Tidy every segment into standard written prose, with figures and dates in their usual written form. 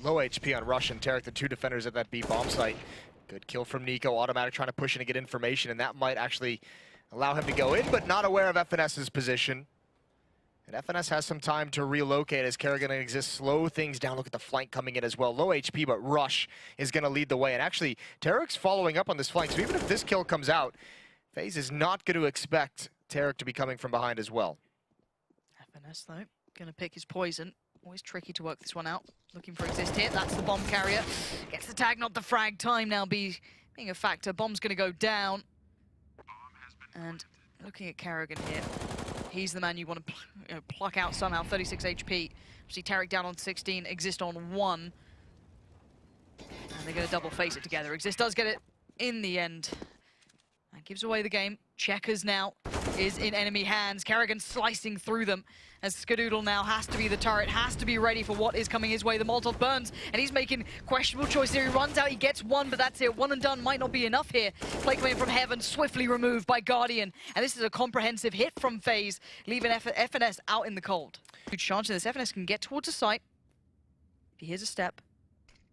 low HP on Rush and Tarek, the two defenders at that B bomb site. Good kill from Nico. Automatic trying to push in and get information, and that might actually allow him to go in, but not aware of FNS's position. And FNS has some time to relocate as Kerrigan and Xizt slow things down. Look at the flank coming in as well. Low HP, but Rush is going to lead the way. And actually, Tarek's following up on this flank, so even if this kill comes out, Faze is not going to expect Tarek to be coming from behind as well. FNS, though, going to pick his poison. Always tricky to work this one out. Looking for Xizt here. That's the bomb carrier. Gets the tag, not the frag. Time now being a factor. Bomb's going to go down. And looking at Kerrigan here. He's the man you want to pluck out somehow. 36 HP. See Tarek down on 16. Xizt on 1. And they're going to double face it together. Xizt does get it in the end. That gives away the game. Checkers now is in enemy hands. Kerrigan slicing through them as Skadoodle now has to be the turret, has to be ready for what is coming his way. The Molotov burns, and he's making questionable choices here. He runs out, he gets one, but that's it. One and done might not be enough here. Play coming in from heaven, swiftly removed by Guardian. And this is a comprehensive hit from Faze, leaving FNS out in the cold. Huge chance of this. FNS can get towards the site. If he hears a step,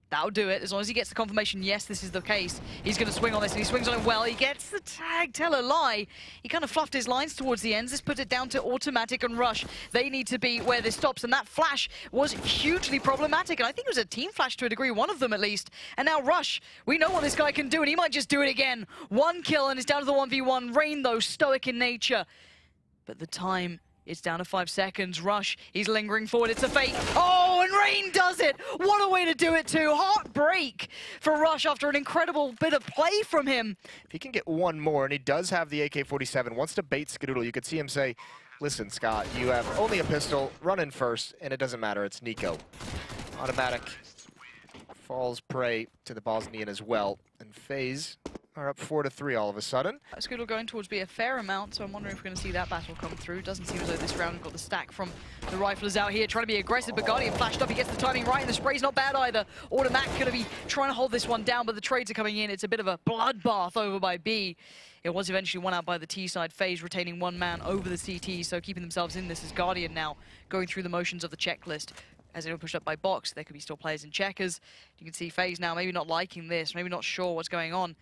that'll do it. As long as he gets the confirmation, yes, this is the case. He's going to swing on this, and he swings on it well. He gets the tag, tell a lie. He kind of fluffed his lines towards the ends. This puts it down to Automatic and Rush. They need to be where this stops, and that flash was hugely problematic. And I think it was a team flash to a degree, one of them at least. And now Rush, we know what this guy can do, and he might just do it again. One kill, and it's down to the 1v1. Rain, though, stoic in nature. But the time... it's down to 5 seconds. Rush, he's lingering forward. It's a fake. Oh, and Rain does it. What a way to do it, too. Heartbreak for Rush after an incredible bit of play from him. If he can get one more, and he does have the AK-47, wants to bait Skadoodle, you could see him say, listen, Scott, you have only a pistol. Run in first, and it doesn't matter. It's Nico. Automatic falls prey to the Bosnian as well. And Faze are up 4-3 all of a sudden. Skadoodle going towards B a fair amount, so I'm wondering if we're going to see that battle come through. Doesn't seem as though this round got the stack from the riflers out here, trying to be aggressive, but Guardian flashed up, he gets the timing right, and the spray's not bad either. Automatic going to be trying to hold this one down, but the trades are coming in. It's a bit of a bloodbath over by B. It was eventually won out by the T side. Faze retaining one man over the CT, so keeping themselves in this as Guardian now going through the motions of the checklist. As they were pushed up by Box, there could be still players in checkers. You can see Faze now maybe not liking this, maybe not sure what's going on.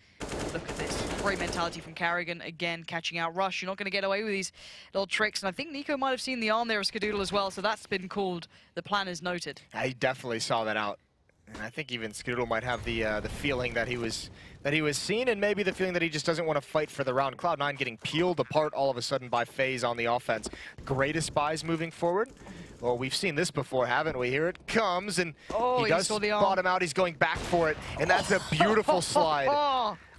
Look at this. Great mentality from Kerrigan, again, catching out Rush. You're not going to get away with these little tricks. And I think Nico might have seen the arm there of Skadoodle as well, so that's been called. The plan is noted. I definitely saw that out. And I think even Skadoodle might have the feeling that he was seen, and maybe the feeling that he just doesn't want to fight for the round. Cloud9 getting peeled apart all of a sudden by Faze on the offense. Greatest spies moving forward. Well, we've seen this before, haven't we? Here it comes, and he does spot him out. He's going back for it, and that's a beautiful slide.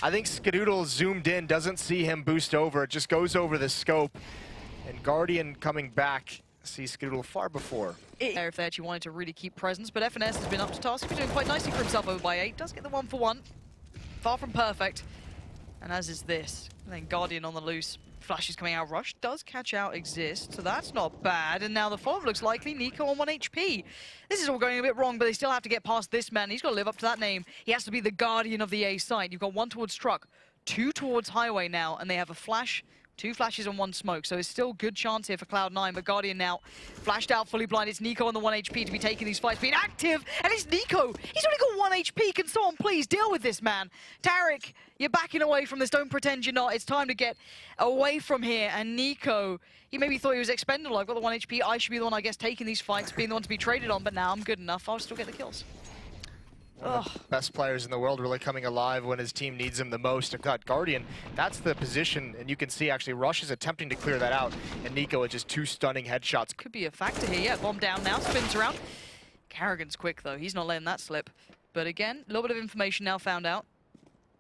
I think Skadoodle zoomed in, doesn't see him boost over. It just goes over the scope, and Guardian coming back sees Skadoodle far before. If they actually wanted to really keep presence, but FNS has been up to task. He's doing quite nicely for himself over by 8. Does get the 1-for-1. Far from perfect. And as is this. And then Guardian on the loose. Flashes coming out. Rush does catch out Xizt, so that's not bad. And now the follow-up looks likely. Nico on 1 HP. This is all going a bit wrong, but they still have to get past this man. He's got to live up to that name. He has to be the Guardian of the A site. You've got 1 towards Truck, 2 towards Highway now, and they have a flash. 2 flashes and 1 smoke, so it's still good chance here for Cloud9, but Guardian now flashed out, fully blind. It's Nico on the 1 HP to be taking these fights, being active, and it's Nico. He's only got 1 HP. Can someone please deal with this man? Tarek, you're backing away from this. Don't pretend you're not. It's time to get away from here, and Nico, he maybe thought he was expendable. I've got the 1 HP. I should be the one, I guess, taking these fights, being the one to be traded on, but now I'm good enough. I'll still get the kills. One of the best players in the world, really coming alive when his team needs him the most. I've got Guardian, that's the position, and you can see actually Rush is attempting to clear that out, and Nico with just 2 stunning headshots. Could be a factor here, yeah. Bomb down now, spins around. Kerrigan's quick though, he's not letting that slip. But again, a little bit of information now found out.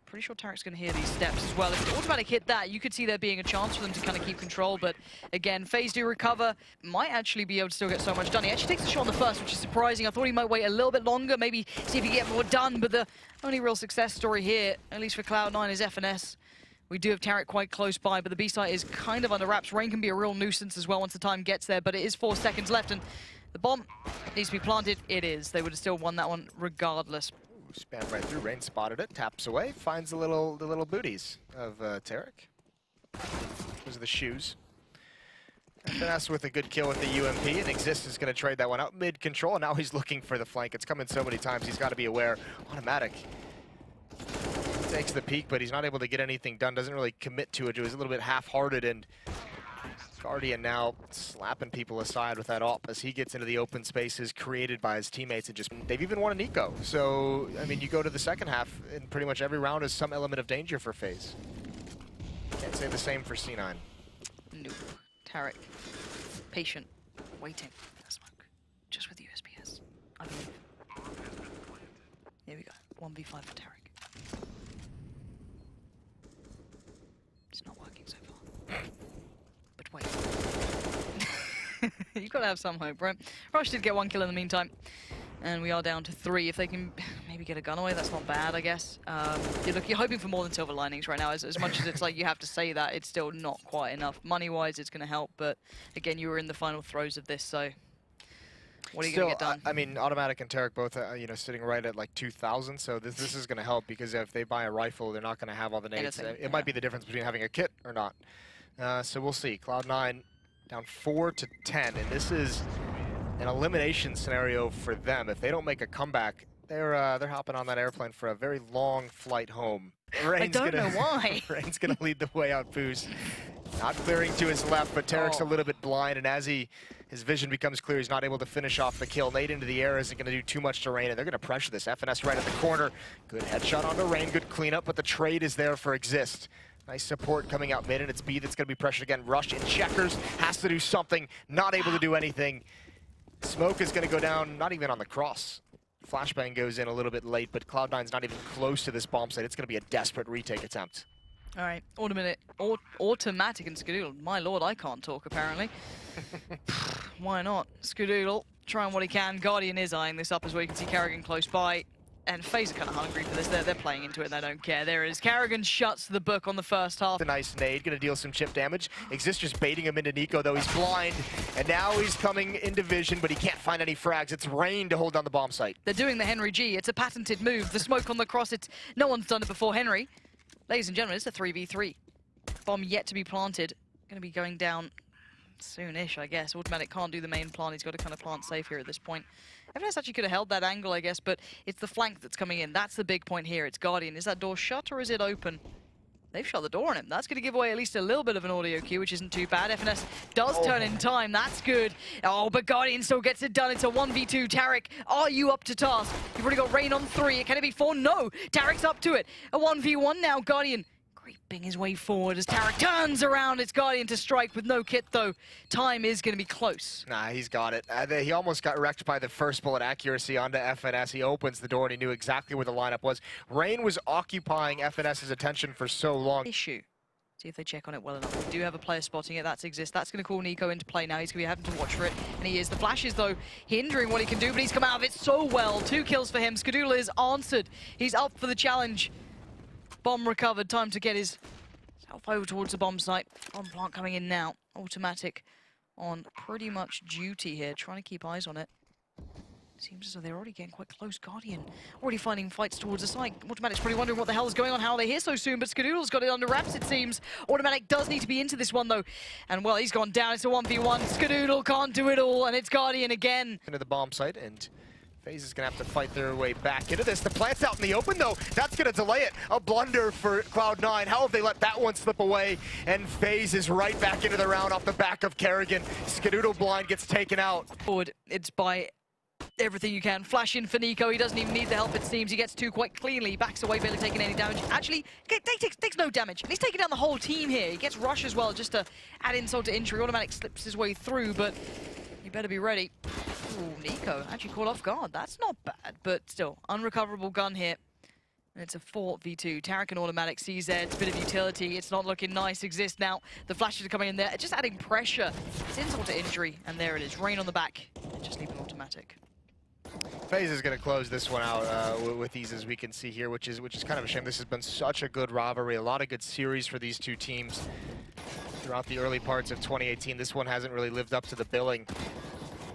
Pretty sure Tarek's going to hear these steps as well. If the automatic hit that, you could see there being a chance for them to kind of keep control. But again, Faze do recover. Might actually be able to still get so much done. He actually takes the shot on the first, which is surprising. I thought he might wait a little bit longer, maybe see if he can get more done. But the only real success story here, at least for Cloud9, is FNS. We do have Tarek quite close by, but the B site is kind of under wraps. Rain can be a real nuisance as well once the time gets there, but it is 4 seconds left, and the bomb needs to be planted. It is. They would have still won that one regardless. Spam right through, Rain spotted it, taps away, finds the little booties of Tarek. Those are the shoes. Finesse with a good kill with the UMP, and Xizt is going to trade that one out mid-control, and now he's looking for the flank. It's coming so many times, he's got to be aware. Automatic takes the peak, but he's not able to get anything done, doesn't really commit to it. It was a little bit half-hearted, and Guardian now slapping people aside with that op as he gets into the open spaces created by his teammates, and just they've even won an eco. So, I mean, you go to the second half, and pretty much every round is some element of danger for Faze. Can't say the same for C9. Nope. Tarek, patient, waiting for the smoke, just with USPS, I believe. Here we go, 1v5 for Tarek. It's not working so far. But wait. You've got to have some hope, right? Rush did get 1 kill in the meantime, and we are down to 3. If they can maybe get a gun away, that's not bad, I guess. You're hoping for more than silver linings right now. As much as it's like you have to say that, it's still not quite enough. Money-wise, it's going to help, but again, you were in the final throes of this, so what are you going to get done? I mean, Automatic and Tarek both, you know, sitting right at like 2,000, so this is going to help, because if they buy a rifle, they're not going to have all the nades. It might be the difference between having a kit or not. So we'll see. Cloud9 down 4 to 10, and this is an elimination scenario for them. If they don't make a comeback, they're hopping on that airplane for a very long flight home. Rain's I don't know why. Rain's gonna lead the way out. Foos not clearing to his left, but Tarek's a little bit blind, and as his vision becomes clear, he's not able to finish off the kill. Nade into the air isn't going to do too much to Rain, and they're going to pressure this. FNS right at the corner. Good headshot onto Rain, good cleanup, but the trade is there for Xizt. Nice support coming out mid, and it's B that's going to be pressured again. Rush in checkers, has to do something, not able to do anything. Smoke is going to go down, not even on the cross. Flashbang goes in a little bit late, but Cloud9's not even close to this bomb site. It's going to be a desperate retake attempt. All right, Automatic and Skadoodle. My lord, I can't talk, apparently. Why not? Skadoodle trying what he can. Guardian is eyeing this up as well. You can see Carrigan close by. And Faze are kind of hungry for this. They're playing into it, and they don't care. There it is. Carrigan shuts the book on the first half. A nice nade, going to deal some chip damage. Xizt just baiting him into Nico, though. He's blind, and now he's coming into vision, but he can't find any frags. It's Rain to hold down the bomb site. They're doing the Henry G. It's a patented move. The smoke on the cross, no one's done it before. Henry, ladies and gentlemen, it's a 3v3. Bomb yet to be planted. Going to be going down soon-ish, I guess. Automatic can't do the main plant. He's got to kind of plant safe here at this point. FNS actually could have held that angle, I guess, but it's the flank that's coming in. That's the big point here. It's Guardian. Is that door shut or is it open? They've shut the door on him. That's going to give away at least a little bit of an audio cue, which isn't too bad. FNS does turn in time. That's good. Oh, but Guardian still gets it done. It's a 1v2. Tarek, are you up to task? You've already got Rain on 3. Can it be 4? No. Tarek's up to it. A 1v1 now. Guardian creeping his way forward as Tarek turns around. It's Guardian to strike with no kit, though. Time is going to be close. Nah, he's got it. He almost got wrecked by the first bullet accuracy onto FNS. He opens the door, and he knew exactly where the lineup was. Rain was occupying FNS's attention for so long. Issue. See if they check on it well enough. We do have a player spotting it. That's Xizt. That's going to call Nico into play now. He's going to be having to watch for it, and he is. The flashes, though, hindering what he can do, but he's come out of it so well. 2 kills for him. Skadoodle is answered. He's up for the challenge. Bomb recovered. Time to get his self over towards the bomb site. Bomb plant coming in now. Automatic on pretty much duty here, trying to keep eyes on it. Seems as though they're already getting quite close. Guardian already finding fights towards the site. Automatic's probably wondering what the hell is going on, how are they here so soon, but Skadoodle's got it under wraps, it seems. Automatic does need to be into this one, though. And, well, he's gone down. It's a 1v1. Skadoodle can't do it all, and it's Guardian again. Into the bomb site, and Faze is going to have to fight their way back into this. The plant's out in the open, though. That's going to delay it. A blunder for Cloud9. How have they let that one slip away? And Faze is right back into the round off the back of Carrigan. Skadoodle blind gets taken out. Forward, it's by everything you can. Flash in for Nico. He doesn't even need the help, it seems. He gets 2 quite cleanly. He backs away, barely taking any damage. Actually, takes no damage. And he's taking down the whole team here. He gets Rush as well, just to add insult to injury. Automatic slips his way through, but you better be ready. Ooh, Nico actually caught off guard. That's not bad, but still, unrecoverable gun here. And it's a 4v2. Tarek and Automatic, Xizt, bit of utility. It's not looking nice. Xizt now. The flashes are coming in there, just adding pressure. It's insult to injury, and there it is. Rain on the back. Just leave an Automatic. Faze is going to close this one out with ease, as we can see here, which is kind of a shame. This has been such a good rivalry, a lot of good series for these two teams throughout the early parts of 2018. This one hasn't really lived up to the billing,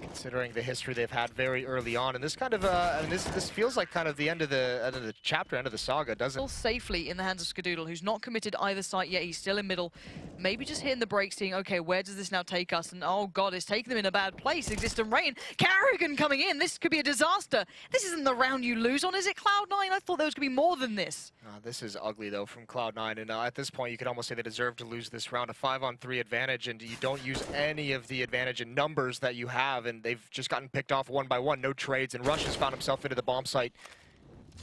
considering the history they've had very early on. And this kind of, I mean, this feels like kind of the end of the chapter, end of the saga, doesn't it? Still safely in the hands of Skadoodle, who's not committed either site yet. He's still in middle. maybe just hitting the brakes, seeing, okay, where does this now take us? And oh god, it's taking them in a bad place. Xizt and Rain. Karrigan coming in. This could be a disaster. This isn't the round you lose on, is it, Cloud9? I thought there was going to be more than this. This is ugly, though, from Cloud9. And at this point, you could almost say they deserve to lose this round. A 5-on-3 advantage, and you don't use any of the advantage in numbers that you have. And they've just gotten picked off one by one. No trades, and Rush has found himself into the bomb site.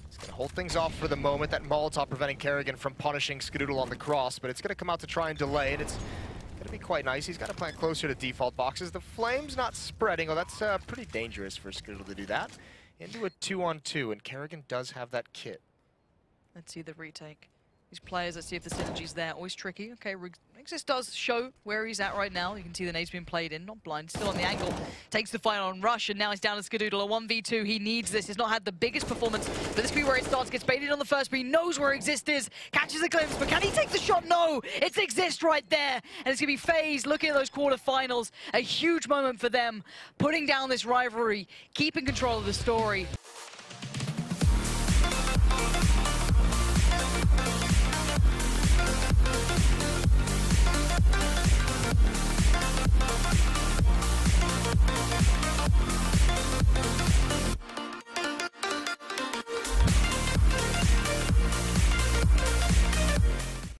He's going to hold things off for the moment. That Molotov preventing Karrigan from punishing Skidoodle on the cross, but it's going to come out to try and delay, and it's going to be quite nice. He's got to plant closer to default boxes. The flame's not spreading. Oh, that's pretty dangerous for Skidoodle to do that. Into a 2-on-2, and Karrigan does have that kit. Let's see the retake. These players, let's see if the synergy's there. Always tricky. Okay, Xizt does show where he's at right now. You can see the nade's been played in. Not blind, still on the angle. Takes the fight on Rush, and now he's down to Skidoodle. A 1v2, he needs this. He's not had the biggest performance, but this could be where it starts. Gets baited on the first, but he knows where Xizt is. Catches a glimpse, but can he take the shot? No! It's Xizt right there! And it's going to be Faze looking at those quarterfinals. A huge moment for them, putting down this rivalry, keeping control of the story.